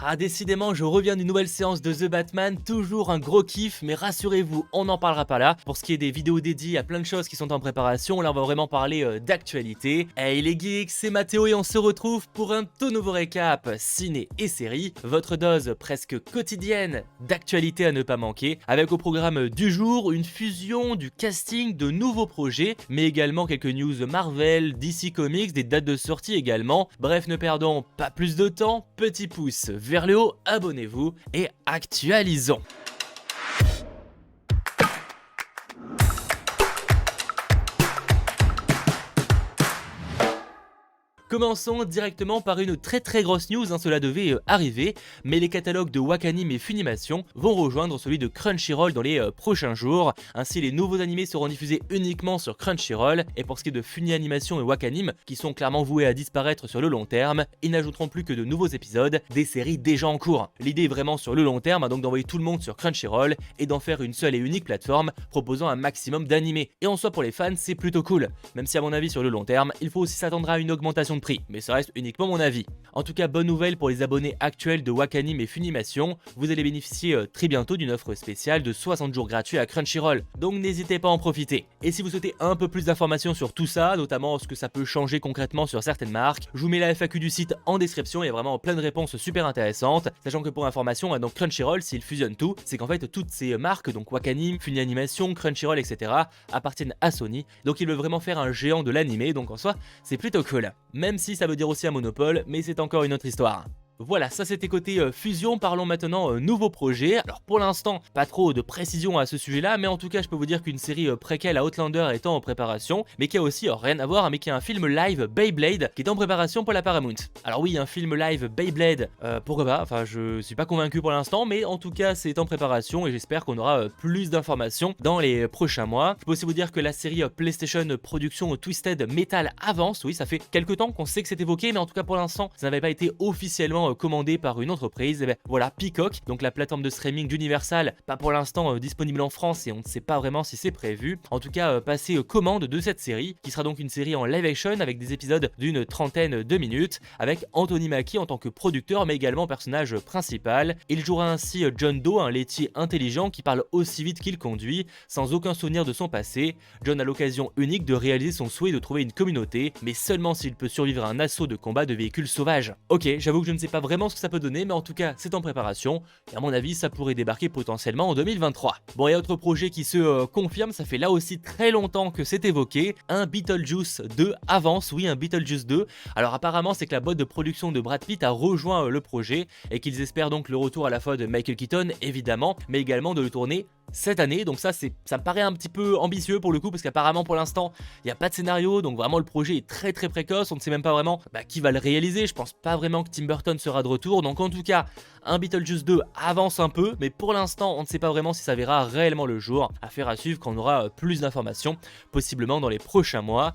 Ah décidément je reviens d'une nouvelle séance de The Batman, toujours un gros kiff, mais rassurez-vous, on n'en parlera pas là. Pour ce qui est des vidéos dédiées à plein de choses qui sont en préparation, là on va vraiment parler d'actualité. Hey les geeks, c'est Mathéo et on se retrouve pour un tout nouveau récap ciné et série, votre dose presque quotidienne d'actualité à ne pas manquer, avec au programme du jour une fusion du casting de nouveaux projets, mais également quelques news Marvel, DC Comics, des dates de sortie également. Bref, ne perdons pas plus de temps, petit pouce vers le haut, abonnez-vous et actualisons. Commençons directement par une très grosse news, cela devait arriver, mais les catalogues de Wakanim et Funimation vont rejoindre celui de Crunchyroll dans les prochains jours. Ainsi, les nouveaux animés seront diffusés uniquement sur Crunchyroll, et pour ce qui est de Funimation et Wakanim, qui sont clairement voués à disparaître sur le long terme, ils n'ajouteront plus que de nouveaux épisodes des séries déjà en cours. L'idée est vraiment sur le long terme, donc d'envoyer tout le monde sur Crunchyroll et d'en faire une seule et unique plateforme proposant un maximum d'animés. Et en soi pour les fans, c'est plutôt cool, même si à mon avis sur le long terme, il faut aussi s'attendre à une augmentation de prix, mais ça reste uniquement mon avis. En tout cas, bonne nouvelle pour les abonnés actuels de Wakanim et Funimation, vous allez bénéficier très bientôt d'une offre spéciale de 60 jours gratuits à Crunchyroll, donc n'hésitez pas à en profiter. Et si vous souhaitez un peu plus d'informations sur tout ça, notamment ce que ça peut changer concrètement sur certaines marques, je vous mets la FAQ du site en description, il y a vraiment plein de réponses super intéressantes, sachant que pour information, donc Crunchyroll, s'ils fusionnent tout, c'est qu'en fait toutes ces marques, donc Wakanim, Funimation, Crunchyroll, etc., appartiennent à Sony, donc ils veulent vraiment faire un géant de l'animé, donc en soi, c'est plutôt cool. Même si ça veut dire aussi un monopole, mais c'est encore une autre histoire. Voilà, ça c'était côté fusion, parlons maintenant nouveau projet. Alors pour l'instant, pas trop de précision à ce sujet-là, mais en tout cas je peux vous dire qu'une série préquelle à Outlander est en préparation, mais qui a aussi rien à voir, mais qui a un film live Beyblade qui est en préparation pour la Paramount. Alors oui, un film live Beyblade, pourquoi pas, enfin je suis pas convaincu pour l'instant, mais en tout cas c'est en préparation et j'espère qu'on aura plus d'informations dans les prochains mois. Je peux aussi vous dire que la série PlayStation Production Twisted Metal avance, oui ça fait quelques temps qu'on sait que c'est évoqué, mais en tout cas pour l'instant ça n'avait pas été officiellement commandé par une entreprise, et ben voilà, Peacock, donc la plateforme de streaming d'Universal, pas pour l'instant disponible en France et on ne sait pas vraiment si c'est prévu. En tout cas, passer commande de cette série, qui sera donc une série en live action avec des épisodes d'une trentaine de minutes, avec Anthony Mackie en tant que producteur mais également personnage principal. Il jouera ainsi John Doe, un laitier intelligent qui parle aussi vite qu'il conduit, sans aucun souvenir de son passé. John a l'occasion unique de réaliser son souhait de trouver une communauté, mais seulement s'il peut survivre à un assaut de combat de véhicules sauvages. Ok, j'avoue que je ne sais pas vraiment ce que ça peut donner, mais en tout cas c'est en préparation et à mon avis ça pourrait débarquer potentiellement en 2023. Bon, et autre projet qui se confirme, ça fait là aussi très longtemps que c'est évoqué, un Beetlejuice 2 avance, oui un Beetlejuice 2. Alors apparemment c'est que la boîte de production de Brad Pitt a rejoint le projet et qu'ils espèrent donc le retour à la fois de Michael Keaton évidemment, mais également de le tourner cette année, donc ça me paraît un petit peu ambitieux pour le coup, parce qu'apparemment pour l'instant il n'y a pas de scénario, donc vraiment le projet est très précoce, on ne sait même pas vraiment qui va le réaliser. Je pense pas vraiment que Tim Burton sera de retour, donc en tout cas un Beetlejuice 2 avance un peu, mais pour l'instant on ne sait pas vraiment si ça verra réellement le jour. Affaire à suivre quand on aura plus d'informations, possiblement dans les prochains mois.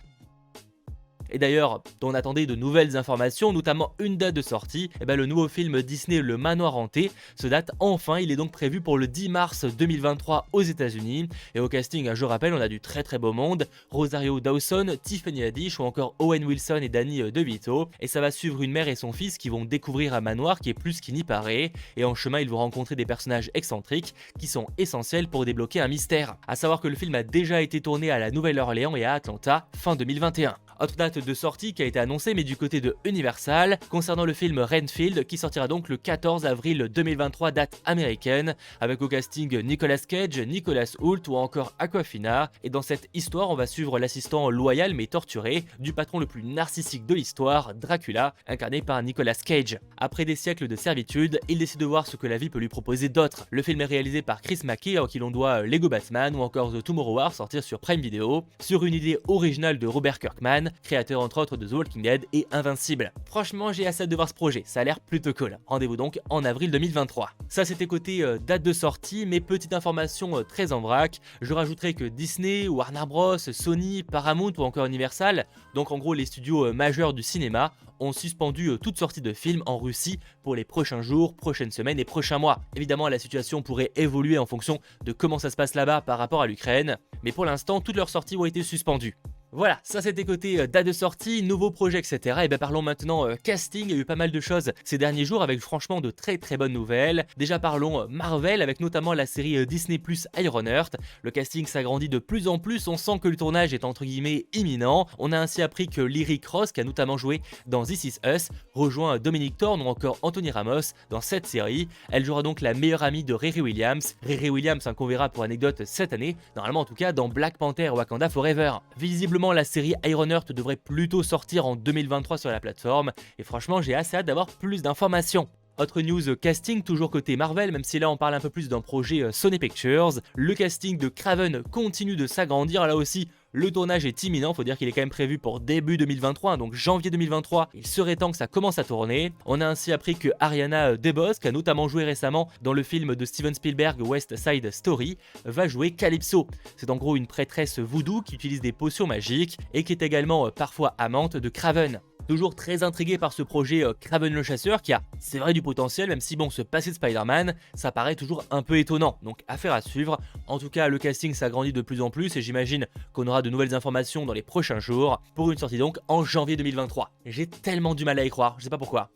Et d'ailleurs, on attendait de nouvelles informations, notamment une date de sortie, et le nouveau film Disney Le Manoir Hanté se date enfin, il est donc prévu pour le 10 mars 2023 aux États-Unis. Et au casting, je rappelle, on a du très beau monde, Rosario Dawson, Tiffany Haddish ou encore Owen Wilson et Danny DeVito. Et ça va suivre une mère et son fils qui vont découvrir un manoir qui est plus qu'il n'y paraît, et en chemin ils vont rencontrer des personnages excentriques qui sont essentiels pour débloquer un mystère. A savoir que le film a déjà été tourné à la Nouvelle-Orléans et à Atlanta fin 2021. Autre date de sortie qui a été annoncée, mais du côté de Universal, concernant le film Renfield qui sortira donc le 14 avril 2023 date américaine, avec au casting Nicolas Cage, Nicolas Hoult ou encore Aquafina. Et dans cette histoire on va suivre l'assistant loyal mais torturé du patron le plus narcissique de l'histoire, Dracula, incarné par Nicolas Cage. Après des siècles de servitude, il décide de voir ce que la vie peut lui proposer d'autre. Le film est réalisé par Chris McKay, à qui l'on doit Lego Batman ou encore The Tomorrow War sortir sur Prime Video, sur une idée originale de Robert Kirkman, créateur entre autres de The Walking Dead et Invincible. Franchement j'ai assez hâte de voir ce projet, ça a l'air plutôt cool. Rendez-vous donc en avril 2023. Ça c'était côté date de sortie, mais petite information très en vrac, je rajouterai que Disney, Warner Bros, Sony, Paramount ou encore Universal, donc en gros les studios majeurs du cinéma, ont suspendu toute sortie de films en Russie pour les prochains jours, prochaines semaines et prochains mois. Évidemment la situation pourrait évoluer en fonction de comment ça se passe là-bas par rapport à l'Ukraine, mais pour l'instant toutes leurs sorties ont été suspendues. Voilà, ça c'était côté date de sortie, nouveaux projets, etc. Et bien parlons maintenant casting, il y a eu pas mal de choses ces derniers jours avec franchement de très très bonnes nouvelles. Déjà parlons Marvel avec notamment la série Disney Plus Ironheart. Le casting s'agrandit de plus en plus, on sent que le tournage est entre guillemets imminent. On a ainsi appris que Lyric Ross, qui a notamment joué dans This Is Us, rejoint Dominic Thorne ou encore Anthony Ramos dans cette série. Elle jouera donc la meilleure amie de Riri Williams. Riri Williams qu'on verra pour anecdote cette année, normalement en tout cas dans Black Panther Wakanda Forever. Visiblement la série Ironheart devrait plutôt sortir en 2023 sur la plateforme, et franchement j'ai assez hâte d'avoir plus d'informations. Autre news casting, toujours côté Marvel, même si là on parle un peu plus d'un projet Sony Pictures. Le casting de Kraven continue de s'agrandir, là aussi le tournage est imminent, faut dire qu'il est quand même prévu pour début 2023, donc janvier 2023, il serait temps que ça commence à tourner. On a ainsi appris que Ariana DeBose, qui a notamment joué récemment dans le film de Steven Spielberg West Side Story, va jouer Calypso. C'est en gros une prêtresse voodoo qui utilise des potions magiques et qui est également parfois amante de Kraven. Toujours très intrigué par ce projet Kraven le chasseur qui a, c'est vrai, du potentiel, même si bon, se passer de Spider-Man, ça paraît toujours un peu étonnant, donc affaire à suivre. En tout cas, le casting s'agrandit de plus en plus et j'imagine qu'on aura de nouvelles informations dans les prochains jours, pour une sortie donc en janvier 2023. J'ai tellement du mal à y croire, je sais pas pourquoi.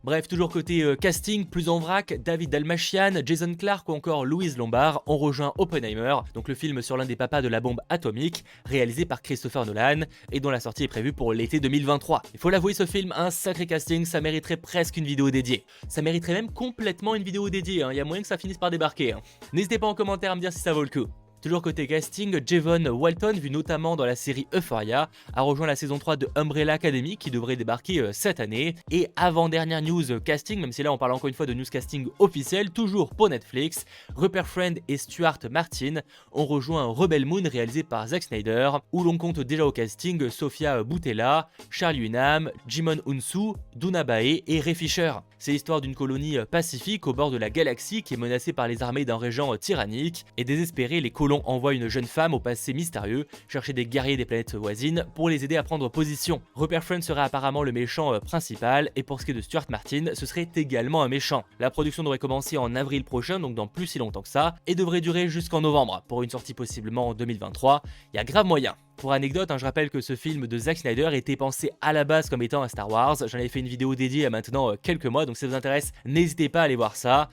Bref, toujours côté casting, plus en vrac, David Dalmachian, Jason Clarke ou encore Louise Lombard ont rejoint Oppenheimer, donc le film sur l'un des papas de la bombe atomique, réalisé par Christopher Nolan, et dont la sortie est prévue pour l'été 2023. Il faut l'avouer, ce film a un sacré casting, ça mériterait presque une vidéo dédiée. Ça mériterait même complètement une vidéo dédiée, il y a moyen que ça finisse par débarquer. N'hésitez pas en commentaire à me dire si ça vaut le coup. Toujours côté casting, Javon Walton, vu notamment dans la série Euphoria, a rejoint la saison 3 de Umbrella Academy qui devrait débarquer cette année. Et avant-dernière news casting, même si là on parle encore une fois de news casting officiel, toujours pour Netflix, Rupert Friend et Stuart Martin ont rejoint Rebel Moon réalisé par Zack Snyder, où l'on compte déjà au casting Sofia Boutella, Charlie Hunnam, Jimon Hunsu, Duna Bae et Ray Fisher. C'est l'histoire d'une colonie pacifique au bord de la galaxie qui est menacée par les armées d'un régent tyrannique, et désespérés, les colons envoient une jeune femme au passé mystérieux chercher des guerriers des planètes voisines pour les aider à prendre position. Rupert Friend serait apparemment le méchant principal, et pour ce qui est de Stuart Martin, ce serait également un méchant. La production devrait commencer en avril prochain, donc dans plus si longtemps que ça, et devrait durer jusqu'en novembre, pour une sortie possiblement en 2023. Il y a grave moyen. Pour anecdote, je rappelle que ce film de Zack Snyder était pensé à la base comme étant un Star Wars. J'en avais fait une vidéo dédiée il y a maintenant quelques mois, donc si ça vous intéresse, n'hésitez pas à aller voir ça.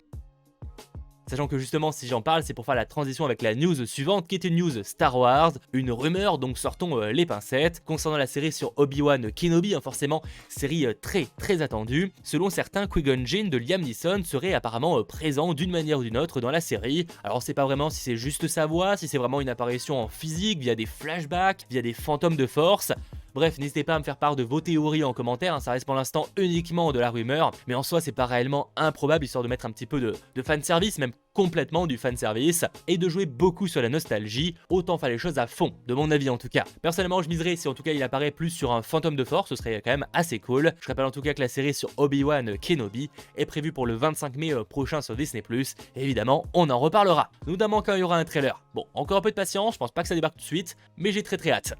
Sachant que justement, si j'en parle, c'est pour faire la transition avec la news suivante, qui est une news Star Wars, une rumeur, donc sortons les pincettes, concernant la série sur Obi-Wan Kenobi, forcément, série très attendue. Selon certains, Qui-Gon Jinn de Liam Neeson serait apparemment présent d'une manière ou d'une autre dans la série. Alors on sait pas vraiment si c'est juste sa voix, si c'est vraiment une apparition en physique, via des flashbacks, via des fantômes de force. Bref, n'hésitez pas à me faire part de vos théories en commentaire, ça reste pour l'instant uniquement de la rumeur, mais en soi c'est pas réellement improbable, histoire de mettre un petit peu de fanservice, même complètement du fanservice, et de jouer beaucoup sur la nostalgie, autant faire les choses à fond, de mon avis en tout cas. Personnellement je miserais si en tout cas il apparaît plus sur un fantôme de force, ce serait quand même assez cool. Je rappelle en tout cas que la série sur Obi-Wan Kenobi est prévue pour le 25 mai prochain sur Disney+, et évidemment on en reparlera, notamment quand il y aura un trailer. Bon, encore un peu de patience, je pense pas que ça débarque tout de suite, mais j'ai très hâte.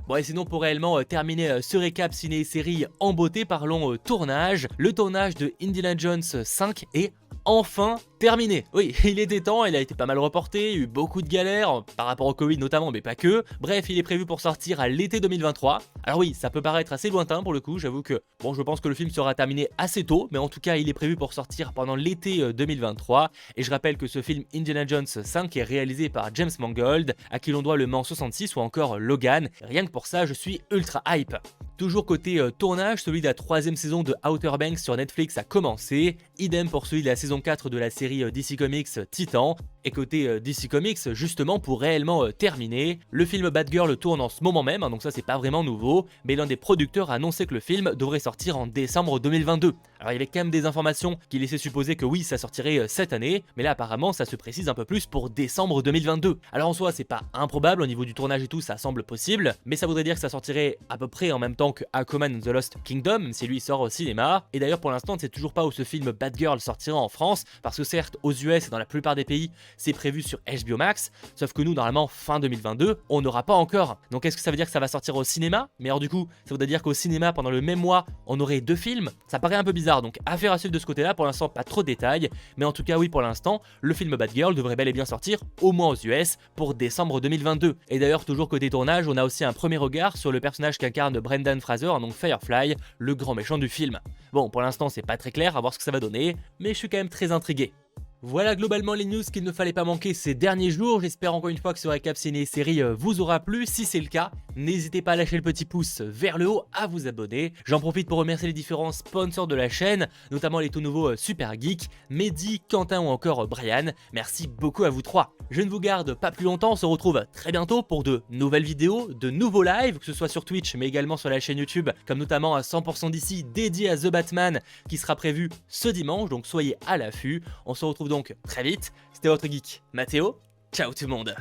Bon, et sinon pour réellement terminer ce récap ciné et série en beauté, parlons tournage. Le tournage de Indiana Jones 5 est enfin terminé. Oui, il était temps, il a été pas mal reporté, il y a eu beaucoup de galères, par rapport au Covid notamment, mais pas que. Bref, il est prévu pour sortir à l'été 2023. Alors oui, ça peut paraître assez lointain pour le coup, j'avoue que, bon, je pense que le film sera terminé assez tôt, mais en tout cas, il est prévu pour sortir pendant l'été 2023. Et je rappelle que ce film Indiana Jones 5 est réalisé par James Mangold, à qui l'on doit Le Mans 66 ou encore Logan. Rien que pour ça, je suis ultra hype. Toujours côté tournage, celui de la 3ème saison de Outer Banks sur Netflix a commencé, idem pour celui de la saison 4 de la série DC Comics Titan. Et côté DC Comics, justement pour réellement terminer, le film Batgirl tourne en ce moment même, donc ça c'est pas vraiment nouveau, mais l'un des producteurs a annoncé que le film devrait sortir en décembre 2022. Alors il y avait quand même des informations qui laissaient supposer que oui, ça sortirait cette année, mais là apparemment ça se précise un peu plus pour décembre 2022. Alors en soi c'est pas improbable, au niveau du tournage et tout ça semble possible, mais ça voudrait dire que ça sortirait à peu près en même temps que Aquaman and the Lost Kingdom, même si lui sort au cinéma. Et d'ailleurs pour l'instant on ne sait toujours pas où ce film Batgirl sortira en France, parce que certes certes aux US et dans la plupart des pays c'est prévu sur HBO Max, sauf que nous normalement fin 2022 on n'aura pas encore. Donc est-ce que ça veut dire que ça va sortir au cinéma? Mais alors du coup ça voudrait dire qu'au cinéma pendant le même mois on aurait 2 films? Ça paraît un peu bizarre, donc affaire à suivre de ce côté là, pour l'instant pas trop de détails, mais en tout cas oui pour l'instant le film Bad Girl devrait bel et bien sortir au moins aux US pour décembre 2022. Et d'ailleurs toujours côté tournage on a aussi un premier regard sur le personnage qu'incarne Brendan Fraser, donc Firefly, le grand méchant du film. Bon pour l'instant c'est pas très clair, à voir ce que ça va donner, mais je suis quand même très intrigué. Voilà globalement les news qu'il ne fallait pas manquer ces derniers jours. J'espère encore une fois que ce récap ciné-série vous aura plu. Si c'est le cas, n'hésitez pas à lâcher le petit pouce vers le haut, à vous abonner. J'en profite pour remercier les différents sponsors de la chaîne, notamment les tout nouveaux Super Geek, Mehdi, Quentin ou encore Brian. Merci beaucoup à vous trois. Je ne vous garde pas plus longtemps, on se retrouve très bientôt pour de nouvelles vidéos, de nouveaux lives, que ce soit sur Twitch mais également sur la chaîne YouTube, comme notamment à 100% d'ici dédié à The Batman qui sera prévu ce dimanche, donc soyez à l'affût. On se retrouve donc très vite. C'était votre geek Mathéo. Ciao tout le monde.